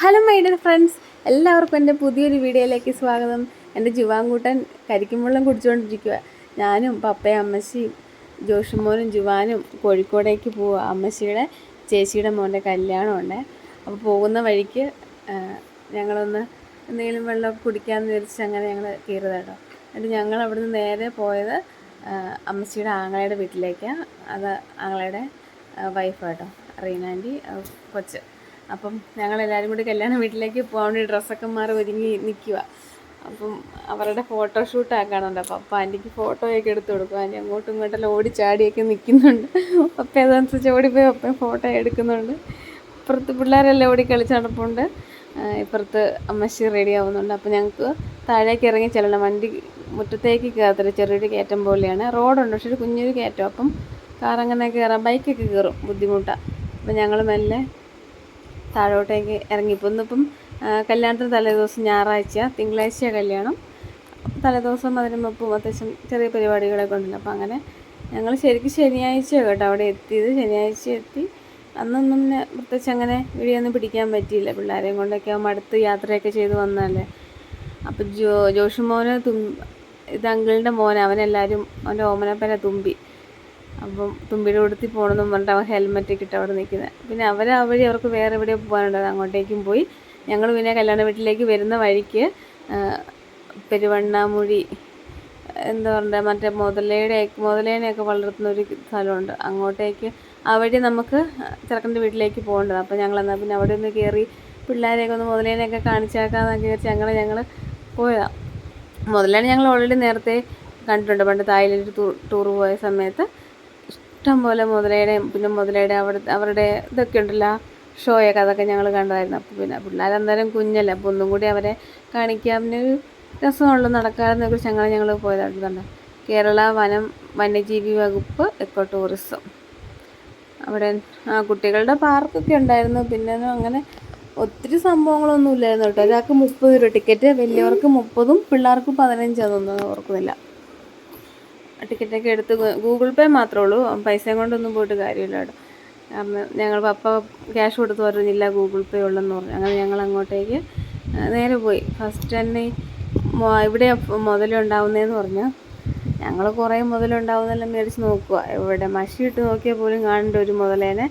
Hello my dear friends, എല്ലാവർക്കും എൻ്റെ പുതിയൊരു വീഡിയോയിലേക്ക് സ്വാഗതം. എൻ്റെ ജുവാൻകൂട്ടൻ കരിക്കും വെള്ളം കുടിച്ചുകൊണ്ടിരിക്കുക. ഞാനും പപ്പയും അമ്മച്ചിയും ജോഷുമോനും ജുവാനും കോഴിക്കോടേക്ക് പോവുക. അമ്മച്ചിയുടെ ചേച്ചിയുടെ മോൻ്റെ കല്യാണമുണ്ട്. അപ്പോൾ പോകുന്ന വഴിക്ക് ഞങ്ങളൊന്ന് എന്തെങ്കിലും വെള്ളമൊക്കെ കുടിക്കാമെന്ന് വിചാരിച്ച് അങ്ങനെ ഞങ്ങൾ കയറിയത് കേട്ടോ. എന്നിട്ട് ഞങ്ങൾ അവിടുന്ന് നേരെ പോയത് അമ്മച്ചിയുടെ ആങ്ങളയുടെ വീട്ടിലേക്കാണ്. അത് ആങ്ങളയുടെ വൈഫ് കേട്ടോ, റീനാൻറ്റി കൊച്ച്. അപ്പം ഞങ്ങളെല്ലാവരും കൂടി കല്യാണ വീട്ടിലേക്ക് പോകാൻ വേണ്ടി ഡ്രസ്സൊക്കെ മാറി ഒരുങ്ങി നിൽക്കുക. അപ്പം അവരുടെ ഫോട്ടോഷൂട്ട് ആക്കാനുണ്ട്. അപ്പം ആൻറ്റിക്ക് ഫോട്ടോയൊക്കെ എടുത്ത് കൊടുക്കും. ആൻറ്റി അങ്ങോട്ടും ഇങ്ങോട്ടെല്ലാം ഓടിച്ചാടിയൊക്കെ നിൽക്കുന്നുണ്ട്. പപ്പ അതനുസരിച്ച് ഓടിപ്പോയി പപ്പ ഫോട്ടോ എടുക്കുന്നുണ്ട്. ഇപ്പുറത്ത് പിള്ളേരെല്ലാം ഓടി കളിച്ച് നടപ്പുണ്ട്. ഇപ്പുറത്ത് അമ്മച്ചി റെഡി ആവുന്നുണ്ട്. അപ്പം ഞങ്ങൾക്ക് താഴേക്ക് ഇറങ്ങി ചെല്ലണം. വണ്ടി മുറ്റത്തേക്ക് കയറത്തില്ല, ചെറിയൊരു കയറ്റം പോലെയാണ്. റോഡുണ്ട്, പക്ഷേ ഒരു കുഞ്ഞൊരു കയറ്റം. അപ്പം കാറങ്ങനെ കയറാം, ബൈക്കൊക്കെ കയറും, ബുദ്ധിമുട്ടാണ്. അപ്പം ഞങ്ങൾ മെല്ലെ താഴോട്ടേക്ക് ഇറങ്ങിപ്പോൾ. ഇന്നിപ്പം കല്യാണത്തിന് തലേദിവസം ഞായറാഴ്ച, തിങ്കളാഴ്ച കല്യാണം. തലേദിവസം അതിന് മുമ്പും അത്യാവശ്യം ചെറിയ പരിപാടികളൊക്കെ ഉണ്ടല്ലോ. അപ്പം അങ്ങനെ ഞങ്ങൾ ശരിക്കും ശനിയാഴ്ച കേട്ടോ അവിടെ എത്തിയത്. ശനിയാഴ്ച എത്തി. അന്നൊന്നും പിന്നെ പ്രത്യേകിച്ച് അങ്ങനെ വീഡിയോ ഒന്നും പിടിക്കാൻ പറ്റിയില്ല. പിള്ളേരെയും കൊണ്ടൊക്കെ ആകുമ്പോൾ അടുത്ത് യാത്രയൊക്കെ ചെയ്ത് വന്നതല്ലേ. അപ്പം ജോഷുമോന് ഇത് അങ്കിളിൻ്റെ മോനെ, അവനെല്ലാവരും അവൻ്റെ ഓമനപ്പനെ തുമ്പി. അപ്പം തുമ്പിയുടെ ഉടുത്തി പോകണമെന്നും പറഞ്ഞിട്ട് അവൻ ഹെൽമെറ്റൊക്കെ ഇട്ട് അവിടെ നിൽക്കുന്നത്. പിന്നെ വഴി അവർക്ക് വേറെ എവിടെയോ പോകാനുണ്ട്, അങ്ങോട്ടേക്കും പോയി. ഞങ്ങൾ പിന്നെ കല്യാണ വീട്ടിലേക്ക് വരുന്ന വഴിക്ക് പെരുവണ്ണാമുഴി എന്താ പറയുക, മറ്റേ മുതലേനെയൊക്കെ വളർത്തുന്ന ഒരു സ്ഥലമുണ്ട്. അങ്ങോട്ടേക്ക് ആ വഴി നമുക്ക് ചെറുക്കൻ്റെ വീട്ടിലേക്ക് പോകേണ്ടത്. അപ്പോൾ ഞങ്ങളെന്നാൽ പിന്നെ അവിടെ ഒന്ന് കയറി പിള്ളേരെയൊക്കെ ഒന്ന് മുതലേനെയൊക്കെ കാണിച്ചേക്കാമെന്നൊക്കെ വിചാരിച്ച് ഞങ്ങൾ പോയതാണ്. മുതലേനെ ഞങ്ങൾ ഓൾറെഡി നേരത്തെ കണ്ടിട്ടുണ്ട്. പണ്ട് തായ്ലൻഡ് ടൂർ പോയ സമയത്ത് ഇഷ്ടം പോലെ മുതലയുടെയും പിന്നെ മുതലയുടെ അവരുടെ ഇതൊക്കെ ഉണ്ടല്ലോ, ഷോയൊക്കെ, അതൊക്കെ ഞങ്ങൾ കണ്ടതായിരുന്നു. അപ്പോൾ പിന്നെ പിള്ളേരെന്തായാലും കുഞ്ഞല്ലേ, അപ്പോൾ ഒന്നും കൂടി അവരെ കാണിക്കാമെന്നൊരു രസമുള്ളൂ നടക്കാമെന്നൊക്കെ കുറിച്ച് ഞങ്ങൾ പോയതായിരുന്നു. കേരള വന്യജീവി വകുപ്പ് എക്കോ ടൂറിസം. അവിടെ കുട്ടികളുടെ പാർക്കൊക്കെ ഉണ്ടായിരുന്നു. പിന്നെ അങ്ങനെ ഒത്തിരി സംഭവങ്ങളൊന്നും ഇല്ലായിരുന്നു കേട്ടോ. ഒരാൾക്ക് 30 രൂപ ടിക്കറ്റ്, വലിയവർക്ക് 30, പിള്ളേർക്ക് 15 അതൊന്നും ഓർക്കുന്നില്ല. ടിക്കറ്റൊക്കെ എടുത്ത് ഗൂഗിൾ പേ മാത്രമേ ഉള്ളൂ, പൈസയും കൊണ്ടൊന്നും പോയിട്ട് കാര്യമില്ല കേട്ടോ. കാരണം ഞങ്ങൾ പപ്പ ക്യാഷ് കൊടുത്ത് പറഞ്ഞില്ല, ഗൂഗിൾ പേ ഉള്ളെന്ന് പറഞ്ഞു. അങ്ങനെ ഞങ്ങൾ അങ്ങോട്ടേക്ക് നേരെ പോയി. ഫസ്റ്റ് തന്നെ ഇവിടെ മുതലുണ്ടാവുന്നതെന്ന് പറഞ്ഞാൽ ഞങ്ങൾ കുറേ മുതലുണ്ടാവുന്നതെല്ലാം മേടിച്ച് നോക്കുക. ഇവിടെ മഷിയിട്ട് നോക്കിയാൽ പോലും കാണേണ്ട ഒരു മുതലേനെ.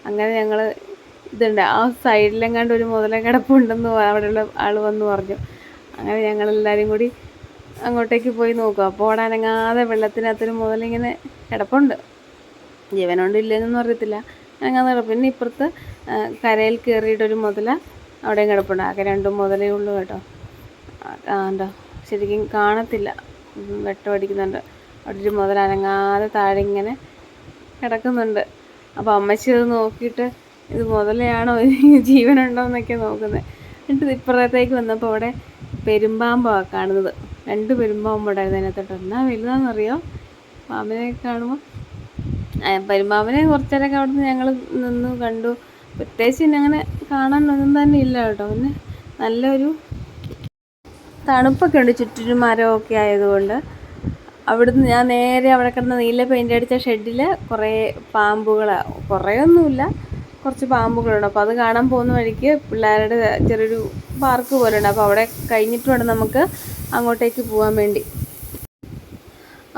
അങ്ങനെ ഞങ്ങൾ ഇതുണ്ട്, ആ സൈഡിലെങ്ങാണ്ട് ഒരു മുതല കിടപ്പുണ്ടെന്ന് അവിടെയുള്ള ആൾ വന്ന് പറഞ്ഞു. അങ്ങനെ ഞങ്ങളെല്ലാവരും കൂടി അങ്ങോട്ടേക്ക് പോയി നോക്കുക. അപ്പോൾ അവിടെ അനങ്ങാതെ വെള്ളത്തിനകത്തൊരു മുതലിങ്ങനെ കിടപ്പുണ്ട്. ജീവനുണ്ട് ഇല്ലെന്നൊന്നും അറിയത്തില്ല, അനങ്ങാതെ കിടപ്പ്. പിന്നെ ഇപ്പുറത്ത് കരയിൽ കയറിയിട്ടൊരു മുതല അവിടെയും കിടപ്പുണ്ട്. ആകെ 2 മുതലേ ഉള്ളൂ കേട്ടോ. ഉണ്ടോ, ശരിക്കും കാണത്തില്ല, വെട്ടമടിക്കുന്നുണ്ട്. അവിടെ ഒരു മുതല അനങ്ങാതെ താഴെ ഇങ്ങനെ കിടക്കുന്നുണ്ട്. അപ്പോൾ അമ്മച്ചി അത് നോക്കിയിട്ട് ഇത് മുതലയാണോ ജീവനുണ്ടോ എന്നൊക്കെ നോക്കുന്നത്. എന്നിട്ട് ഇപ്പുറത്തേക്ക് വന്നപ്പോൾ അവിടെ പെരുമ്പാമ്പാണ് കാണുന്നത്. 2 പെരുമ്പാമ്പുണ്ടായിരുന്നു അതിനകത്തോട്ട്. എന്നാ വലുതാണെന്നറിയോ പാമ്പിനെ കാണുമ്പോൾ. പെരുമ്പാമ്പിനെ കുറച്ച് നേരമൊക്കെ അവിടെ നിന്ന് ഞങ്ങൾ നിന്ന് കണ്ടു. പ്രത്യേകിച്ച് പിന്നെ അങ്ങനെ കാണാനൊന്നും തന്നെ ഇല്ല കേട്ടോ. പിന്നെ നല്ലൊരു തണുപ്പൊക്കെ ഉണ്ട്, ചുറ്റിനും മരമൊക്കെ ആയതുകൊണ്ട്. അവിടുന്ന് ഞാൻ നേരെ അവിടെ കിടന്ന നീല പെയിൻ്റ് അടിച്ച ഷെഡിൽ കുറേ പാമ്പുകളാണ്, കുറേയൊന്നുമില്ല, കുറച്ച് പാമ്പുകളുണ്ട്. അപ്പോൾ അത് കാണാൻ പോകുന്ന വഴിക്ക് പിള്ളേരുടെ ചെറിയൊരു പാർക്ക് പോലെ ഉണ്ട്. അപ്പോൾ അവിടെ കഴിഞ്ഞിട്ട് വേണം നമുക്ക് അങ്ങോട്ടേക്ക് പോകാൻ വേണ്ടി.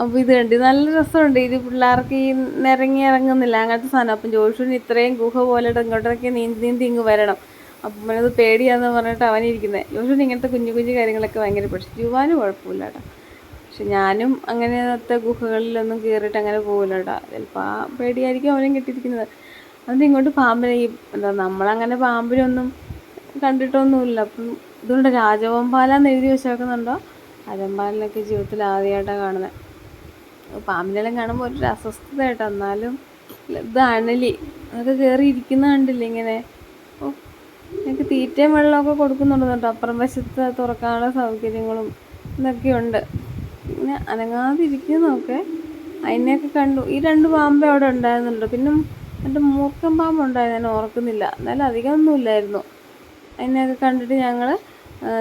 അപ്പോൾ ഇത് കണ്ട് നല്ല രസമുണ്ട്. ഇത് പിള്ളേർക്ക് ഈ ഇറങ്ങുന്നില്ല അങ്ങനത്തെ സാധനം. അപ്പം ജോഷുവിന് ഇത്രയും ഗുഹ പോലെ ഇങ്ങോട്ടൊക്കെ നീന്തി ഇങ്ങ് വരണം. അപ്പം അത് പേടിയാന്ന് പറഞ്ഞിട്ട് അവനിരിക്കുന്നത്. ജോഷുവിന് ഇങ്ങനത്തെ കുഞ്ഞു കുഞ്ഞു കാര്യങ്ങളൊക്കെ ഭയങ്കര പ്രശ്നം. ജുവാനും കുഴപ്പമില്ല കേട്ടോ. പക്ഷെ ഞാനും അങ്ങനത്തെ ഗുഹകളിലൊന്നും കയറിയിട്ട് അങ്ങനെ പോകില്ല കേട്ടോ. ചിലപ്പോൾ ആ പേടിയായിരിക്കും അവനും കിട്ടിയിരിക്കുന്നത്. അതുകൊണ്ട് ഇങ്ങോട്ട് പാമ്പിനെ എന്താ നമ്മളങ്ങനെ പാമ്പിനൊന്നും കണ്ടിട്ടൊന്നുമില്ല. അപ്പം ഇതുകൊണ്ട് രാജവെമ്പാലാന്ന് എഴുതി വെച്ചേക്കുന്നുണ്ടോ. രാജവെമ്പാലിനൊക്കെ ജീവിതത്തിൽ ആദ്യമായിട്ടാണ് കാണുന്നത്. പാമ്പിനെല്ലാം കാണുമ്പോൾ ഒരു അസ്വസ്ഥത കേട്ടോ. എന്നാലും ഇത് അണലി അതൊക്കെ കയറി ഇരിക്കുന്ന കണ്ടില്ല ഇങ്ങനെ. ഓ, എനിക്ക് തീറ്റയും വെള്ളമൊക്കെ കൊടുക്കുന്നുണ്ട് കേട്ടോ. അപ്പുറം വശത്ത് തുറക്കാനുള്ള സൗകര്യങ്ങളും ഇതൊക്കെയുണ്ട്. പിന്നെ അനങ്ങാതിരിക്കുന്നതൊക്കെ അതിനെയൊക്കെ കണ്ടു. ഈ 2 പാമ്പ് അവിടെ ഉണ്ടായിരുന്നുണ്ട്. പിന്നെ എൻ്റെ മൂർഖൻ പാമ്പുണ്ടായിരുന്നു, ഞാൻ ഓർക്കുന്നില്ല. എന്നാലും അധികമൊന്നും ഇല്ലായിരുന്നു. അതിനെയൊക്കെ കണ്ടിട്ട് ഞങ്ങൾ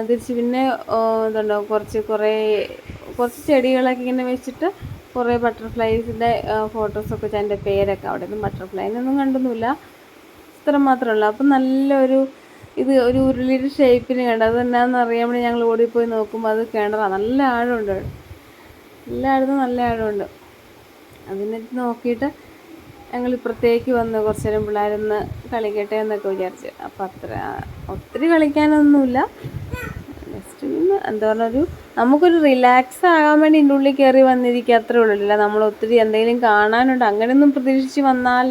തിരിച്ച് പിന്നെ ഇതുണ്ടോ കുറച്ച് ചെടികളൊക്കെ ഇങ്ങനെ വെച്ചിട്ട് കുറേ ബട്ടർഫ്ലൈസിൻ്റെ ഫോട്ടോസൊക്കെ വെച്ചാൽ അതിൻ്റെ പേരൊക്കെ അവിടെ ഒന്നും ബട്ടർഫ്ലൈനൊന്നും കണ്ടൊന്നുമില്ല, ഇത്ര മാത്രമേ ഉള്ളൂ. അപ്പം നല്ലൊരു ഇത് ഒരു ഉരുളിയുടെ ഷേപ്പിന് കണ്ടു. അത് എന്നാന്ന് അറിയാൻ വേണ്ടി ഞങ്ങൾ ഓടിപ്പോയി നോക്കുമ്പോൾ അത് കിണറാണ്. നല്ല ആഴമുണ്ട്, നല്ല ആഴത്ത് നല്ല ആഴമുണ്ട്. അതിനെത്തി നോക്കിയിട്ട് ഞങ്ങൾ ഇപ്പുറത്തേക്ക് വന്ന് കുറച്ച് നേരം പിള്ളേരൊന്ന് കളിക്കട്ടെ എന്നൊക്കെ വിചാരിച്ച്. അപ്പം ഒത്തിരി കളിക്കാനൊന്നുമില്ല, ജസ്റ്റ് ഒന്ന് എന്താ പറഞ്ഞൊരു നമുക്കൊരു റിലാക്സ് ആകാൻ വേണ്ടി ഇതിൻ്റെ ഉള്ളിൽ കയറി വന്നിരിക്കുക, അത്രേ ഉള്ളൂ. നമ്മൾ ഒത്തിരി എന്തെങ്കിലും കാണാനുണ്ട് അങ്ങനെയൊന്നും പ്രതീക്ഷിച്ച് വന്നാൽ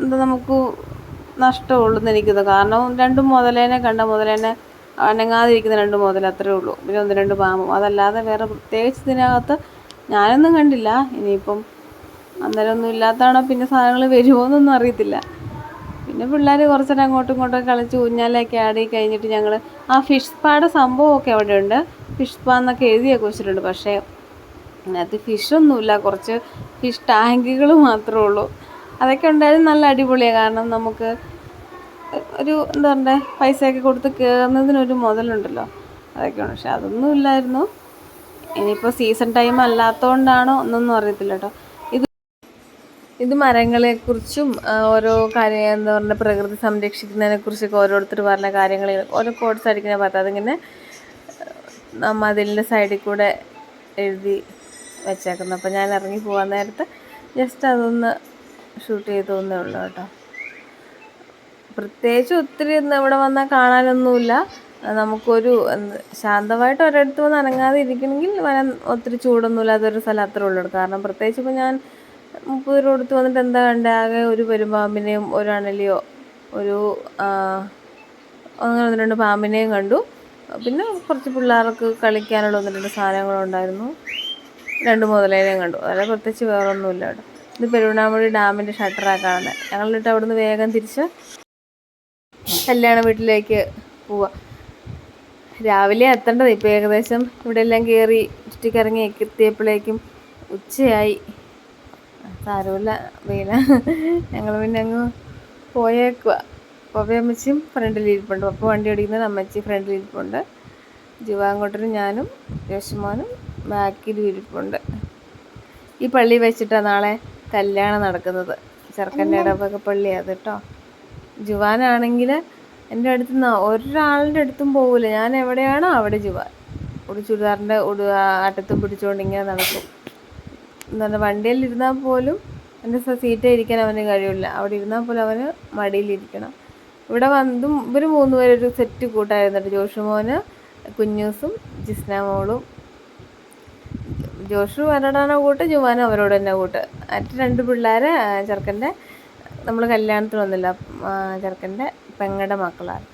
എന്താ നമുക്ക് നഷ്ടമുള്ളൂന്ന് എനിക്കത്. കാരണം 2 മുതലേനെ കണ്ട മുതലേനെ അനങ്ങാതിരിക്കുന്ന 2 മുതൽ അത്രേ ഉള്ളൂ. പിന്നെ 1-2 പാമ്പും, അതല്ലാതെ വേറെ പ്രത്യേകിച്ച് ഇതിനകത്ത് ഞാനൊന്നും കണ്ടില്ല. ഇനിയിപ്പം അന്നേരം ഒന്നും ഇല്ലാത്തതാണോ പിന്നെ സാധനങ്ങൾ വരുമോ എന്നൊന്നും അറിയത്തില്ല. പിന്നെ പിള്ളേർ കുറച്ചേരം അങ്ങോട്ടും ഇങ്ങോട്ടും കളിച്ച് ഊഞ്ഞാലൊക്കെ ആടി കഴിഞ്ഞിട്ട് ഞങ്ങൾ ആ ഫിഷ് സ്പായുടെ സംഭവമൊക്കെ അവിടെ ഉണ്ട്. ഫിഷ് സ്പാ എന്നൊക്കെ എഴുതിയൊക്കെ വെച്ചിട്ടുണ്ട്. പക്ഷേ അതിനകത്ത് ഫിഷൊന്നുമില്ല, കുറച്ച് ഫിഷ് ടാങ്കുകൾ മാത്രമേ ഉള്ളൂ. അതൊക്കെ ഉണ്ടായാലും നല്ല അടിപൊളിയാണ്. കാരണം നമുക്ക് ഒരു എന്താ പറയുക, പൈസയൊക്കെ കൊടുത്ത് കയറുന്നതിനൊരു മുതലുണ്ടല്ലോ, അതൊക്കെയാണ്. പക്ഷെ അതൊന്നും ഇല്ലായിരുന്നു. ഇനിയിപ്പോൾ സീസൺ ടൈം അല്ലാത്തതുകൊണ്ടാണോ എന്നൊന്നും അറിയത്തില്ല കേട്ടോ. ഇത് മരങ്ങളെക്കുറിച്ചും ഓരോ കാര്യം എന്താ പറയുക, പ്രകൃതി സംരക്ഷിക്കുന്നതിനെക്കുറിച്ചൊക്കെ ഓരോരുത്തർ പറഞ്ഞ കാര്യങ്ങൾ ഓരോ കോട്സ് അടിക്കുന്ന பார்த்தா അതിങ്ങനെ മതിലിൻ്റെ സൈഡിൽ കൂടെ എഴുതി വെച്ചേക്കുന്നു. അപ്പോൾ ഞാൻ ഇറങ്ങി പോകാൻ നേരത്ത് ജസ്റ്റ് അതൊന്ന് ഷൂട്ട് ചെയ്തോന്നേ ഉള്ളൂ കേട്ടോ. പ്രത്യേകിച്ച് ഒത്തിരി ഇവിടെ വന്നാൽ കാണാനൊന്നുമില്ല. നമുക്കൊരു ശാന്തമായിട്ട് ഒരിടത്ത് വന്ന് അനങ്ങാതെ ഇരിക്കണമെങ്കിൽ വരാൻ ഒത്തിരി ചൂടൊന്നുമില്ല, അതൊരു സ്ഥലം അത്രേ ഉള്ളൂ. കാരണം പ്രത്യേകിച്ച് ഇപ്പോൾ ഞാൻ 30 രൂപ കൊടുത്ത് വന്നിട്ട് എന്താ കണ്ടേ, ആകെ ഒരു പെരുമ്പാമ്പിനെയും ഒരു അണലിയോ ഒരു അങ്ങനെ 1-2 പാമ്പിനെയും കണ്ടു. പിന്നെ കുറച്ച് പിള്ളേർക്ക് കളിക്കാനുള്ള 1-2 സാധനങ്ങളുണ്ടായിരുന്നു. 2 മുതലേനെയും കണ്ടു. അതല്ല പ്രത്യേകിച്ച് വേറൊന്നുമില്ല കേട്ടോ. ഇത് പെരുവണ്ണാമൊഴി ഡാമിൻ്റെ ഷട്ടറാണ് കാണുന്നത്. ഞങ്ങളിട്ട് അവിടുന്ന് വേഗം തിരിച്ച് കല്യാണ വീട്ടിലേക്ക് പോവാം. രാവിലെ എത്തേണ്ടത്, ഇപ്പോൾ ഏകദേശം ഇവിടെ എല്ലാം കയറി ചുറ്റിക്കറങ്ങി എത്തിയപ്പോഴേക്കും ഉച്ചയായി. സാരമില്ല, വെയില. ഞങ്ങൾ പിന്നെ അങ്ങ് പോയേക്കുക. പപ്പയമ്മച്ചിയും ഫ്രണ്ടിലിരിപ്പുണ്ട്. പപ്പ വണ്ടി ഓടിക്കുന്നത്, അമ്മച്ചി ഫ്രണ്ടിലിരിപ്പുണ്ട്. ജീവാങ്കോട്ടനും ഞാനും യോശുമോനും ബാക്കിലും ഇരിപ്പുണ്ട്. ഈ പള്ളി വെച്ചിട്ടാണ് നാളെ കല്യാണം നടക്കുന്നത്. ചെറുക്കൻ്റെ ഇടവക പള്ളിയാണ് കേട്ടോ. ജുവാനാണെങ്കിൽ എൻ്റെ അടുത്ത് നിന്ന് ഒരാളുടെ അടുത്തും പോകില്ല. ഞാൻ എവിടെയാണോ അവിടെ ജുവാൻ ഒരു ചുരിദാറിൻ്റെ അറ്റത്തും പിടിച്ചുകൊണ്ട് ഇങ്ങനെ നടക്കും. എന്താണ് വണ്ടിയിൽ ഇരുന്നാൽ പോലും എൻ്റെ സീറ്റേ ഇരിക്കാൻ അവന് കഴിയില്ല. അവിടെ ഇരുന്നാൽ പോലും അവന് മടിയിലിരിക്കണം. ഇവിടെ വന്നതും ഇവർ 3 പേരൊരു സെറ്റ് കൂട്ടായിരുന്നിട്ട്, ജോഷുമോന്, കുഞ്ഞൂസും ജിസ്ന മോളും. ജോഷു അവരോടാണ് കൂട്ട്, ജുവാനും അവരോട് തന്നെ കൂട്ട്. മറ്റ് 2 പിള്ളേരെ ചെറുക്കൻ്റെ നമ്മൾ കല്യാണത്തിന് വന്നില്ല, ചെറുക്കൻ്റെ പെങ്ങളുടെ മക്കളാണ്.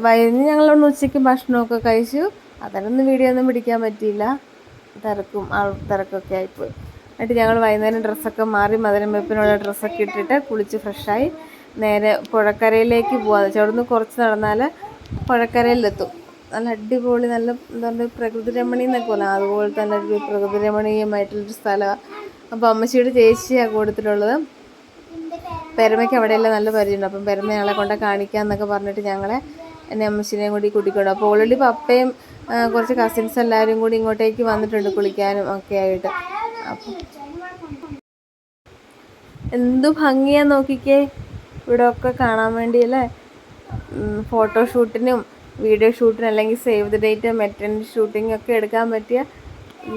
വൈകുന്നേരം ഞങ്ങളൊന്ന് ഉച്ചയ്ക്ക് ഭക്ഷണമൊക്കെ കഴിച്ചു. അതിനൊന്നും വീഡിയോ ഒന്നും പിടിക്കാൻ പറ്റിയില്ല, തിരക്കൊക്കെ ആയിപ്പോയി. എന്നിട്ട് ഞങ്ങൾ വൈകുന്നേരം ഡ്രസ്സൊക്കെ മാറി മധുരം വെപ്പിനുള്ള ഡ്രസ്സൊക്കെ ഇട്ടിട്ട് കുളിച്ച് ഫ്രഷായി നേരെ പുഴക്കരയിലേക്ക് പോകാമെന്ന് വെച്ചാൽ അവിടുന്ന് കുറച്ച് നടന്നാൽ പുഴക്കരയിലെത്തും. നല്ല അടിപൊളി, നല്ല എന്താ പറയുക, പ്രകൃതി രമണീയം എന്നൊക്കെ പോലെ അതുപോലെ തന്നെ ഒരു പ്രകൃതി രമണീയമായിട്ടുള്ളൊരു സ്ഥലമാണ്. അപ്പോൾ അമ്മച്ചിയുടെ ചേച്ചിയാണ് കൊടുത്തിട്ടുള്ളത്. പെരമയ്ക്ക് അവിടെയെല്ലാം നല്ല പരിചയമുണ്ട്. അപ്പം പെരമ ഞങ്ങളെ കൊണ്ട് കാണിക്കാമെന്നൊക്കെ പറഞ്ഞിട്ട് ഞങ്ങളെ എന്നെ അമ്മച്ചിനെയും കൂടി കൂട്ടിക്കൊണ്ട്. അപ്പോൾ ഓൾറെഡി പപ്പയും കുറച്ച് കസിൻസ് എല്ലാവരും കൂടി ഇങ്ങോട്ടേക്ക് വന്നിട്ടുണ്ട് കുളിക്കാനും ഒക്കെ ആയിട്ട്. അപ്പം എന്തു ഭംഗിയാ നോക്കിക്കേ, ഇവിടെ ഒക്കെ കാണാൻ വേണ്ടിയല്ലേ. ഫോട്ടോഷൂട്ടിനും വീഡിയോ ഷൂട്ടിനും അല്ലെങ്കിൽ save the date maternity shooting ഒക്കെ എടുക്കാൻ പറ്റിയ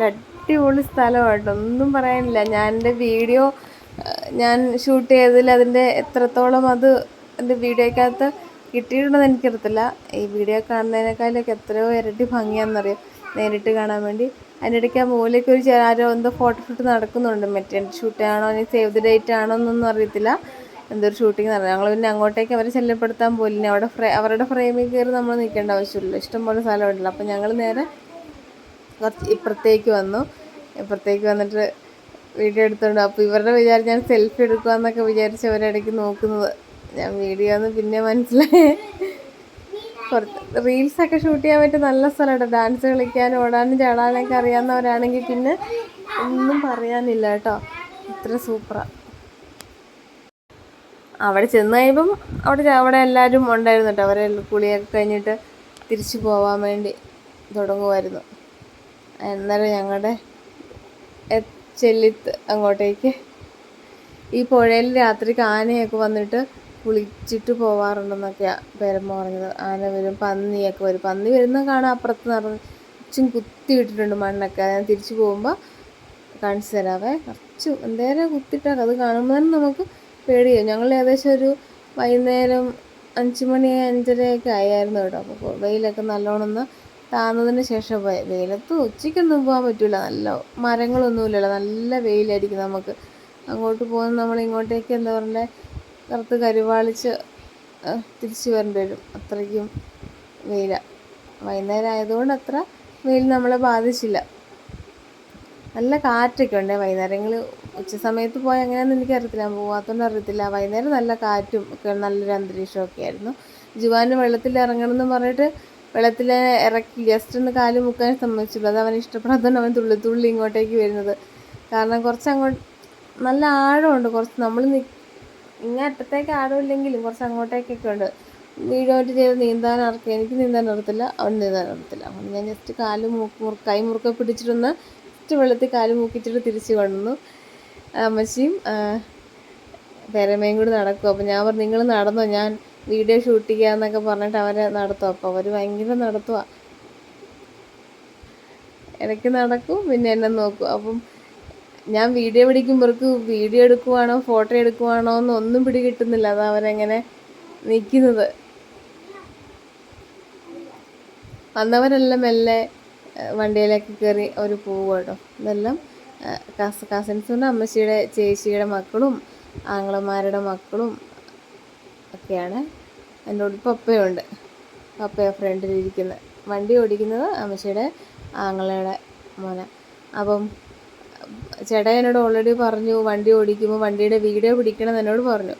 അടിപൊളി സ്ഥലമായിട്ട് ഒന്നും പറയാനില്ല. ഞാൻ എൻ്റെ വീഡിയോ ഞാൻ ഷൂട്ട് ചെയ്തതിൽ അതിൻ്റെ എത്രത്തോളം അത് എൻ്റെ വീഡിയോക്കകത്ത് കിട്ടിയിട്ടുണ്ടെന്ന് എനിക്കറിയത്തില്ല. ഈ വീഡിയോ കാണുന്നതിനേക്കാളൊക്കെ എത്രയോ ഇരട്ടി ഭംഗിയാണെന്നറിയാം നേരിട്ട് കാണാൻ വേണ്ടി. അതിൻ്റെ ഇടയ്ക്ക് ആ മൂലയ്ക്ക് ഒരു ആരോ എന്തോ ഫോട്ടോഷൂട്ട് നടക്കുന്നുണ്ട്. മെറ്റേണിറ്റി ഷൂട്ടാണോ ഇനി സേവ് ദ ഡേറ്റ് ആണോ എന്നൊന്നും അറിയത്തില്ല. എന്തൊരു ഷൂട്ടിംഗ് നടന്നു. ഞങ്ങൾ പിന്നെ അങ്ങോട്ടേക്ക് അവരെ ശല്യപ്പെടുത്താൻ പോലില്ല. അവിടെ അവരുടെ ഫ്രെയിമിൽ കയറി നമ്മൾ നിൽക്കേണ്ട ആവശ്യമില്ല, ഇഷ്ടംപോലെ സ്ഥലമുണ്ടല്ലോ. അപ്പം ഞങ്ങൾ നേരെ കുറച്ച് ഇപ്പുറത്തേക്ക് വന്നു. ഇപ്പുറത്തേക്ക് വന്നിട്ട് വീഡിയോ എടുത്തുകൊണ്ട്, അപ്പോൾ ഇവരുടെ വിചാരം ഞാൻ സെൽഫി എടുക്കുകയെന്നൊക്കെ വിചാരിച്ച് അവരിടയ്ക്ക് നോക്കുന്നത്. ഞാൻ വീഡിയോ ഒന്ന് പിന്നെ മനസ്സിലായി. കുറച്ച് റീൽസൊക്കെ ഷൂട്ട് ചെയ്യാൻ പറ്റിയ നല്ല സ്ഥലമാണ്. ഡാൻസ് കളിക്കാനും ഓടാനും ചാടാനൊക്കെ അറിയാവുന്നവരാണെങ്കിൽ പിന്നെ ഒന്നും പറയാനില്ല കേട്ടോ, ഇത്ര സൂപ്പറാണ്. അവിടെ ചെന്ന് കഴിയുമ്പം അവിടെ എല്ലാവരും ഉണ്ടായിരുന്നു കേട്ടോ. അവരെ കുളിയൊക്കെ കഴിഞ്ഞിട്ട് തിരിച്ചു പോകാൻ വേണ്ടി തുടങ്ങുമായിരുന്നു. അന്നേരം ഞങ്ങളുടെ ചെല്ലിത്ത് അങ്ങോട്ടേക്ക് ഈ പുഴയിൽ രാത്രിക്ക് ആനയൊക്കെ വന്നിട്ട് കുളിച്ചിട്ട് പോവാറുണ്ടെന്നൊക്കെയാണ് പേരമ്മ പറഞ്ഞത്. ആന വരും, പന്നിയൊക്കെ വരും. പന്നി വരുന്ന കാണാൻ അപ്പുറത്ത് നിറച്ചും കുത്തി ഇട്ടിട്ടുണ്ട് മണ്ണൊക്കെ. ഞാൻ തിരിച്ചു പോകുമ്പോൾ കാണിച്ചു തരാവേ. നിറച്ചു എന്തേരം കുത്തിയിട്ടാൽ അത് കാണുമ്പോൾ തന്നെ നമുക്ക് പേടിയാവും. ഞങ്ങൾ ഏകദേശം ഒരു വൈകുന്നേരം 5 മണി 5:30 ആയിരുന്നു കേട്ടോ. അപ്പോൾ വെയിലൊക്കെ നല്ലോണം ഒന്ന് താന്നതിന് ശേഷം പോയി. വെയിലത്ത് ഉച്ചയ്ക്കൊന്നും പോകാൻ പറ്റില്ല, നല്ല മരങ്ങളൊന്നുമില്ലല്ലോ, നല്ല വെയിലായിരിക്കും നമുക്ക്. അങ്ങോട്ട് പോകുന്ന നമ്മൾ ഇങ്ങോട്ടേക്ക് എന്താ പറയണ്ടേ, കറുത്ത് കരുവാളിച്ച് തിരിച്ചു വരേണ്ടി വരും, അത്രയ്ക്കും വെയിലാണ്. വൈകുന്നേരം ആയതുകൊണ്ട് അത്ര വെയിൽ നമ്മളെ ബാധിച്ചില്ല. നല്ല കാറ്റൊക്കെ ഉണ്ട് വൈകുന്നേരങ്ങളിൽ. ഉച്ച സമയത്ത് പോയാൽ എങ്ങനെയാണെന്ന് എനിക്കറിയത്തില്ല, പോകാത്തതുകൊണ്ട് അറിയത്തില്ല. വൈകുന്നേരം നല്ല കാറ്റും ഒക്കെ, നല്ലൊരു അന്തരീക്ഷമൊക്കെ ആയിരുന്നു. ജുവാന് വെള്ളത്തിൽ ഇറങ്ങണമെന്ന് പറഞ്ഞിട്ട് വെള്ളത്തിൽ ഇറക്കി ജസ്റ്റ് ഒന്ന് കാല് മുക്കാൻ സമ്മതിച്ചുള്ളൂ. അത് അവന് ഇഷ്ടപ്പെടാത്തതുകൊണ്ട് അവൻ തുള്ളി തുള്ളി ഇങ്ങോട്ടേക്ക് വരുന്നത്. കാരണം കുറച്ച് അങ്ങോട്ട് നല്ല ആഴമുണ്ട്, കുറച്ച് നമ്മൾ ഇങ്ങേ അറ്റത്തേക്ക് ആഴമില്ലെങ്കിലും കുറച്ച് അങ്ങോട്ടേക്കൊക്കെ ഉണ്ട്. വീഡിയോയിട്ട് ചെയ്ത് നീന്താൻ ഇറക്കി. എനിക്ക് നീന്താൻ അറിയത്തില്ല, അവൻ നീന്താൻ അറിയത്തില്ല. അപ്പം ഞാൻ ജസ്റ്റ് കാല് കൈ മുറുക്കെ പിടിച്ചിട്ടൊന്ന് ജസ്റ്റ് വെള്ളത്തിൽ കാല് മുക്കിച്ചിട്ട് തിരിച്ച് കൊണ്ടുവന്നു. അമ്മച്ചിയും പേരമ്മയും കൂടി നടക്കും. അപ്പം ഞാൻ പറഞ്ഞു നിങ്ങൾ നടന്നോ, ഞാൻ വീഡിയോ ഷൂട്ട് ചെയ്യാന്നൊക്കെ പറഞ്ഞിട്ട് അവരെ നടത്തും. അപ്പോൾ അവർ ഭയങ്കര നടത്തുക, ഇടയ്ക്ക് നടക്കും പിന്നെ എന്നെ നോക്കും. അപ്പം ഞാൻ വീഡിയോ പിടിക്കുമ്പോഴേക്ക് വീഡിയോ എടുക്കുവാണോ ഫോട്ടോ എടുക്കുവാണോ എന്നൊന്നും പിടികിട്ടുന്നില്ല. അത് അവരെങ്ങനെ നിൽക്കുന്നത്. വന്നവരെല്ലാം മെല്ലെ വണ്ടിയിലേക്ക് കയറി അവർ പോകും കേട്ടോ. ഇതെല്ലാം കസിൻസുണ്ട്, അമ്മച്ചിയുടെ ചേച്ചിയുടെ മക്കളും ആങ്ങളമാരുടെ മക്കളും ഒക്കെയാണ്. എൻ്റെ കൂടെ പപ്പയുണ്ട്, പപ്പയ ഫ്രണ്ടിലിരിക്കുന്നത്. വണ്ടി ഓടിക്കുന്നത് അമ്മച്ചിയുടെ ആങ്ങളയുടെ മോനെ. അപ്പം ചേട്ടാ എന്നോട് ഓൾറെഡി പറഞ്ഞു വണ്ടി ഓടിക്കുമ്പോൾ വണ്ടിയുടെ വീഡിയോ പിടിക്കണം എന്നോട് പറഞ്ഞു.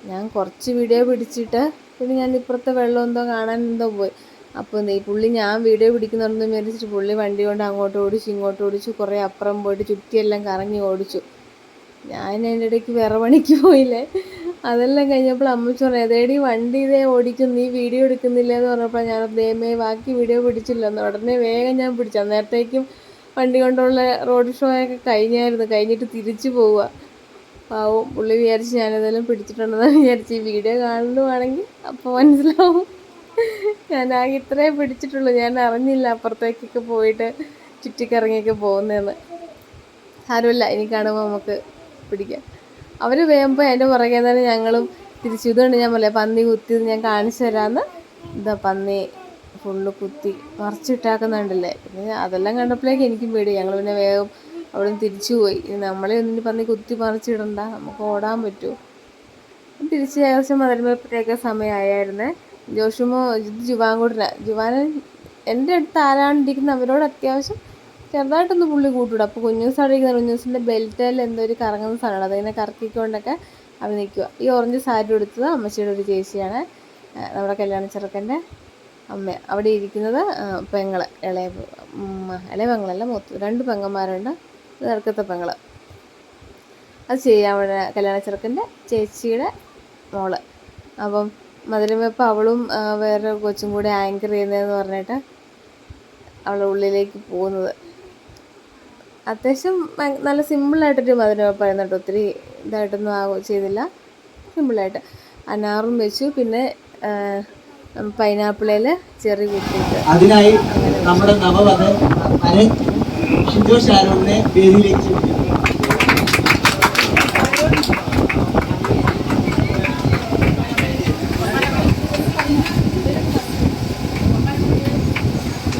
ഞാൻ കുറച്ച് വീഡിയോ പിടിച്ചിട്ട് പിന്നെ ഞാൻ ഇപ്പുറത്തെ വെള്ളം എന്തോ കാണാൻ എന്തോ പോയി. അപ്പോൾ ഈ പുള്ളി ഞാൻ വീഡിയോ പിടിക്കുന്നുണ്ടെന്ന് വിചാരിച്ചിട്ട് പുള്ളി വണ്ടി കൊണ്ട് അങ്ങോട്ട് ഓടിച്ചു ഇങ്ങോട്ട് ഓടിച്ചു, കുറേ അപ്പുറം പോയിട്ട് ചുറ്റിയെല്ലാം കറങ്ങി ഓടിച്ചു. ഞാൻ അതിൻ്റെ ഇടയ്ക്ക് വേറെ പണിക്ക് പോയില്ലേ. അതെല്ലാം കഴിഞ്ഞപ്പോൾ അമ്മച്ചി പറഞ്ഞു ഏതേടി വണ്ടി ഇതേ ഓടിക്കും, നീ വീഡിയോ എടുക്കുന്നില്ല എന്ന് പറഞ്ഞപ്പോൾ ഞാൻ ദൈവമേ ബാക്കി വീഡിയോ പിടിച്ചില്ലെന്ന്. ഉടനെ വേഗം ഞാൻ പിടിച്ചു. അന്നേരത്തേക്കും വണ്ടി കൊണ്ടുള്ള റോഡ് ഷോ ഒക്കെ കഴിഞ്ഞിട്ട് തിരിച്ചു പോവുക. പാവം പുള്ളി വിചാരിച്ച് ഞാനിതെല്ലാം പിടിച്ചിട്ടുണ്ടെന്ന് വിചാരിച്ച്. ഈ വീഡിയോ കാണുവാണെങ്കിൽ അപ്പോൾ മനസ്സിലാവും ഞാൻ ആകെ ഇത്രേ പിടിച്ചിട്ടുള്ളൂ. ഞാൻ അറിഞ്ഞില്ല അപ്പുറത്തേക്കൊക്കെ പോയിട്ട് ചുറ്റിക്കറങ്ങിയൊക്കെ പോകുന്നതെന്ന്. സാരമില്ല, ഇനി കാണുമ്പോൾ നമുക്ക് പിടിക്കാം. അവർ വേകുമ്പോൾ എൻ്റെ പുറകെ തന്നെ ഞങ്ങളും തിരിച്ചു. ഇതുകൊണ്ട് ഞാൻ പറയാം പന്നി കുത്തിയത് ഞാൻ കാണിച്ചു തരാമെന്ന്. ഇതാ പന്നി ഫുള്ള് കുത്തി മറിച്ചിട്ടാക്കുന്നുണ്ടല്ലേ. പിന്നെ അതെല്ലാം കണ്ടപ്പോഴേക്ക് എനിക്കും പേടി. ഞങ്ങൾ പിന്നെ വേഗം അവിടെ നിന്ന് തിരിച്ചു പോയി. നമ്മളെ ഒന്നിന് പന്നി കുത്തി മറിച്ചിടണ്ട, നമുക്ക് ഓടാൻ പറ്റുമോ. തിരിച്ച് ഏകദേശം മധുരമേപ്പത്തേക്ക് സമയമായിരുന്നേ. ജോഷുമോ ജുവാൻ എൻ്റെ അടുത്ത് ആരാണ്ടിരിക്കുന്നത് അവരോട് അത്യാവശ്യം ചെറുതായിട്ടൊന്ന് പുള്ളി കൂട്ടിവിടും. അപ്പോൾ കുഞ്ഞൂസ് അവിടെ ഇരിക്കുന്ന കുഞ്ഞൂസിൻ്റെ ബെൽറ്റിൽ എന്തോ ഒരു കറങ്ങുന്ന സാധനമാണ്, അതിങ്ങനെ കറക്കിക്കൊണ്ടൊക്കെ അവർ നിൽക്കുക. ഈ ഓറഞ്ച് സാരി എടുത്തത് അമ്മച്ചിയുടെ ഒരു ചേച്ചിയാണ്, നമ്മുടെ കല്യാണ ചെറുക്കൻ്റെ അമ്മ. അവിടെ ഇരിക്കുന്നത് പെങ്ങള്, ഇളയ പെങ്ങളല്ല, 2 പെങ്ങന്മാരുണ്ട്, നേർക്കത്തെ പെങ്ങള്. അത് ചെയ്യാൻ അവിടെ കല്യാണ ചെറുക്കൻ്റെ ചേച്ചിയുടെ മോള്. അപ്പം മധുരവെപ്പ് അവളും വേറെ കൊച്ചും കൂടി ആങ്കർ ചെയ്യുന്നതെന്ന് പറഞ്ഞിട്ട് അവളുടെ ഉള്ളിലേക്ക് പോകുന്നത്. അത്യാവശ്യം നല്ല സിമ്പിളായിട്ടൊരു മധുരവെപ്പായിരുന്നു കേട്ടോ. ഒത്തിരി ഇതായിട്ടൊന്നും ചെയ്തില്ല, സിമ്പിളായിട്ട്. അനാറും വെച്ചു, പിന്നെ പൈനാപ്പിളിൽ ചെറി കുത്തിയിട്ട്. അതിനായി നമ്മുടെ നവവധ ഷിജോ ഷാരോണിനെ വേദിയിലേക്ക്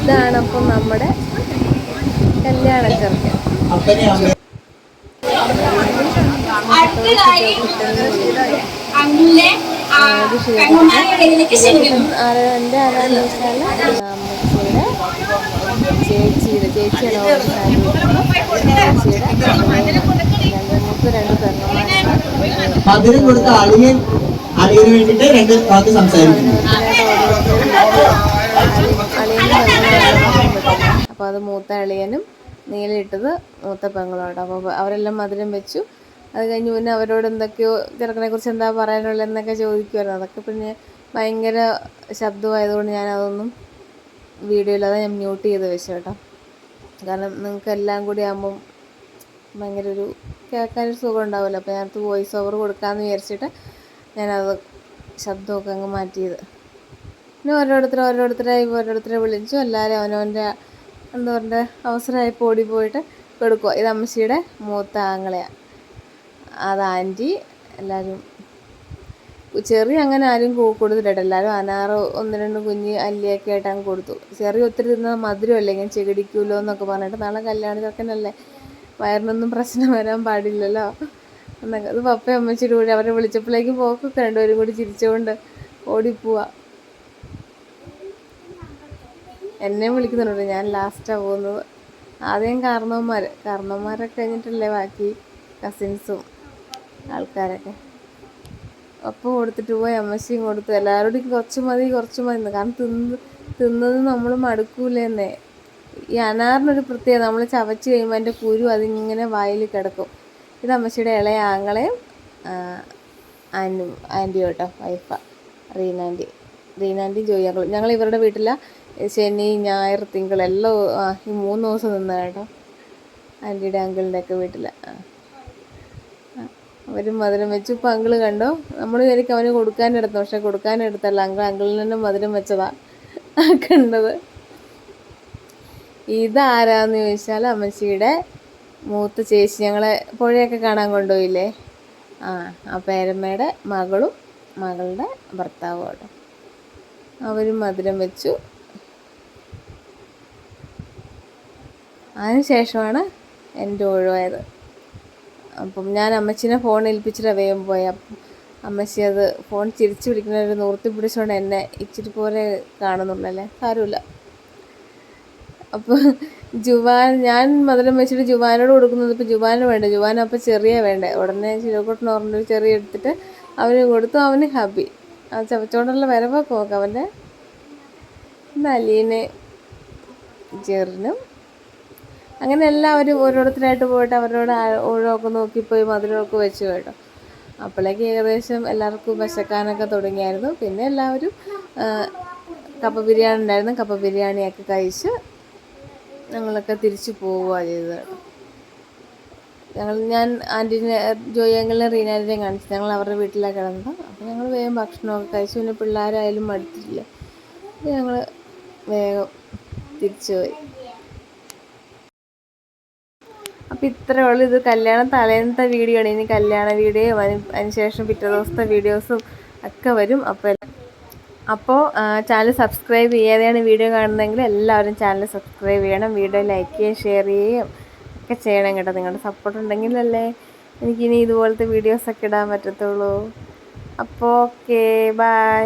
ഇതാണ് അപ്പം നമ്മുടെ കല്യാണ ചെറുക്കൻ. എൻ്റെ ആരാന്ന് വെച്ചാൽ അമ്മച്ചിയുടെ ചേച്ചിയാണ് ചേച്ചിയുടെ 2 പെങ്ങന്മാരാണ്. മധുരം കൊടുത്ത അളിയന് വേണ്ടിട്ട് 2 വാക്ക് സംസാരിക്കും. അപ്പോൾ അത് മൂത്ത അളിയനും നീലയിട്ടത് മൂത്ത പെങ്ങളുണ്ട്. അപ്പോൾ അവരെല്ലാം മധുരം വെച്ചു. അത് കഴിഞ്ഞ് പിന്നെ അവരോട് എന്തൊക്കെയോ ചെറുക്കനെ കുറിച്ച് എന്താ പറയാനുള്ളതെന്നൊക്കെ ചോദിക്കുമായിരുന്നു. അതൊക്കെ പിന്നെ ഭയങ്കര ശബ്ദമായതുകൊണ്ട് ഞാനതൊന്നും വീഡിയോയിലത് ഞാൻ മ്യൂട്ട് ചെയ്ത് വെച്ചു കേട്ടോ. കാരണം നിങ്ങൾക്ക് എല്ലാം കൂടി ആകുമ്പം ഭയങ്കര ഒരു കേൾക്കാനൊരു സുഖം ഉണ്ടാവില്ല. അപ്പോൾ ഞാനത് വോയിസ് ഓവർ കൊടുക്കാമെന്ന് വിചാരിച്ചിട്ട് ഞാനത് ശബ്ദമൊക്കെ അങ്ങ് മാറ്റിയത്. പിന്നെ ഓരോരുത്തരെ വിളിച്ചു. എല്ലാവരും അവനവൻ്റെ എന്താ പറയുക അവസരമായപ്പോൾ ഓടിപ്പോയിട്ട് കൊടുക്കുക. ഇത് അമ്മച്ചിയുടെ മൂത്ത ആങ്ങളെയാണ്, അത് ആൻറ്റി. എല്ലാവരും ചെറിയ അങ്ങനെ ആരും കൊടുത്തില്ല. എല്ലാവരും അനാറ് 1-2 കുഞ്ഞ് അല്ലിയൊക്കെ ആയിട്ട് അങ്ങ് കൊടുത്തു. ചെറിയ ഒത്തിരി തിന്നാൽ മധുരമല്ലേ ഇങ്ങനെ ചെകിടിക്കുമല്ലോ എന്നൊക്കെ പറഞ്ഞിട്ട്, നാളെ കല്യാണ ചെറുക്കനല്ലേ, വയറിനൊന്നും പ്രശ്നം വരാൻ പാടില്ലല്ലോ എന്നൊക്കെ. അത് പപ്പയും അമ്മച്ചിയുടെ കൂടി അവരെ വിളിച്ചപ്പോഴേക്കും പോക്കൊക്കെ രണ്ടുപേരും കൂടി ചിരിച്ചുകൊണ്ട് ഓടിപ്പോവാ. എന്നെ വിളിക്കുന്നുണ്ട്, ഞാൻ ലാസ്റ്റാണ് പോകുന്നത്. ആദ്യം കാരണവന്മാരൊക്കെ കഴിഞ്ഞിട്ടല്ലേ ബാക്കി കസിൻസും ആൾക്കാരൊക്കെ. അപ്പം കൊടുത്തിട്ട് പോയി, അമ്മച്ചിയും കൊടുത്തു. എല്ലാവരോടും കുറച്ച് മതി കാരണം തിന്നത് നമ്മൾ മടുക്കൂലെന്നേ. ഈ അനാറിനൊരു പ്രത്യേകത, നമ്മൾ ചവച്ച് കഴിയുമ്പോൾ അതിൻ്റെ കുരു അതിങ്ങനെ വായിൽ കിടക്കും. ഇത് അമ്മച്ചിയുടെ ഇളയ ആങ്ങളെയും ആൻറ്റിയും കേട്ടോ, വൈഫാണ് റീനാൻറ്റി ജോയി അങ്കിളും. ഞങ്ങൾ ഇവരുടെ വീട്ടിലാണ് ശനി ഞായർ തിങ്കൾ എല്ലാം ഈ 3 ദിവസം നിന്ന് കേട്ടോ, ആൻറ്റിയുടെ അങ്കിളിൻ്റെ ഒക്കെ വീട്ടിലാണ്. അവരും മധുരം വെച്ചു. ഇപ്പം അങ്കിള് കണ്ടോ, നമ്മൾ വിചാരിക്കും അവന് കൊടുക്കാനെടുത്തു, പക്ഷെ കൊടുക്കാനെടുത്തല്ല, അങ്കിളിന് തന്നെ മധുരം വെച്ചതാണ് കണ്ടത്. ഇതാരാന്ന് ചോദിച്ചാൽ അമ്മച്ചിയുടെ മൂത്ത ചേച്ചി, ഞങ്ങളെ പുഴയൊക്കെ കാണാൻ കൊണ്ടുപോയില്ലേ, ആ പേരമ്മയുടെ മകളും മകളുടെ ഭർത്താവും കേട്ടോ. അവരും മധുരം വെച്ചു. അതിന് ശേഷമാണ് എൻ്റെ ഒഴിവായത്. അപ്പം ഞാൻ അമ്മച്ചീനെ ഫോൺ ഏൽപ്പിച്ചിട്ട് വേഗം പോയി. അപ്പം അമ്മച്ചി അത് ഫോൺ ചിരിച്ചു പിടിക്കുന്നൊരു നൂർത്തി പിടിച്ചുകൊണ്ട് എന്നെ ഇച്ചിരി പോലെ കാണുന്നുള്ളല്ലേ, സാരമില്ല. അപ്പോൾ ഞാൻ മധുരം വെച്ചിട്ട് ജുവാനോട് കൊടുക്കുന്നത്. ഇപ്പോൾ ജുവാന് വേണ്ട, ജുവാൻ അപ്പോൾ ചെറിയ വേണ്ടേ. ഉടനെ ചിലക്കൂട്ടിന് ഓർമ്മ ചെറിയ എടുത്തിട്ട് അവന് കൊടുത്തു. അവന് ഹാപ്പി. ആ ചവച്ചോണ്ടുള്ള വരവൊക്കെ നോക്കാം അവൻ്റെ. അലീനെ ജെറിനും അങ്ങനെ എല്ലാവരും ഓരോരുത്തരായിട്ട് പോയിട്ട് അവരോട് ഓഴമൊക്കെ നോക്കിപ്പോയി മധുരമൊക്കെ വെച്ച് കേട്ടോ. അപ്പോഴേക്ക് ഏകദേശം എല്ലാവർക്കും വിശക്കാനൊക്കെ തുടങ്ങിയായിരുന്നു. പിന്നെ എല്ലാവരും കപ്പ ബിരിയാണി ഉണ്ടായിരുന്നു, കപ്പ ബിരിയാണിയൊക്കെ കഴിച്ച് ഞങ്ങളൊക്കെ തിരിച്ചു പോവുകയാണ് ചെയ്തത് കേട്ടോ. ഞാൻ ആൻറ്റീനെ ജോയി അങ്കിളിനെ റീനാൻറ്റിനെയും കാണിച്ചു. ഞങ്ങൾ അവരുടെ വീട്ടിലാണ് കിടന്നത്. അപ്പോൾ ഞങ്ങൾ വേഗം ഭക്ഷണമൊക്കെ കഴിച്ചു. പിന്നെ പിള്ളേരായാലും മടുത്തില്ല, ഞങ്ങൾ വേഗം തിരിച്ചു പോയി. അപ്പോൾ ഇത്രയേ ഉള്ളൂ. ഇത് കല്യാണം തലേന്നത്തെ വീഡിയോ ആണ്. ഇനി കല്യാണ വീഡിയോയും അതിനുശേഷം പിറ്റേ ദിവസത്തെ വീഡിയോസും ഒക്കെ വരും. അപ്പോൾ ചാനൽ സബ്സ്ക്രൈബ് ചെയ്യാതെയാണ് വീഡിയോ കാണുന്നതെങ്കിൽ എല്ലാവരും ചാനൽ സബ്സ്ക്രൈബ് ചെയ്യണം. വീഡിയോ ലൈക്ക് ചെയ്യുകയും ഷെയർ ചെയ്യുകയും ഒക്കെ ചെയ്യണം കേട്ടോ. നിങ്ങളുടെ സപ്പോർട്ട് ഉണ്ടെങ്കിലല്ലേ എനിക്കിനി ഇതുപോലത്തെ വീഡിയോസൊക്കെ ഇടാൻ പറ്റത്തുള്ളൂ. അപ്പോൾ ഓക്കെ, ബൈ.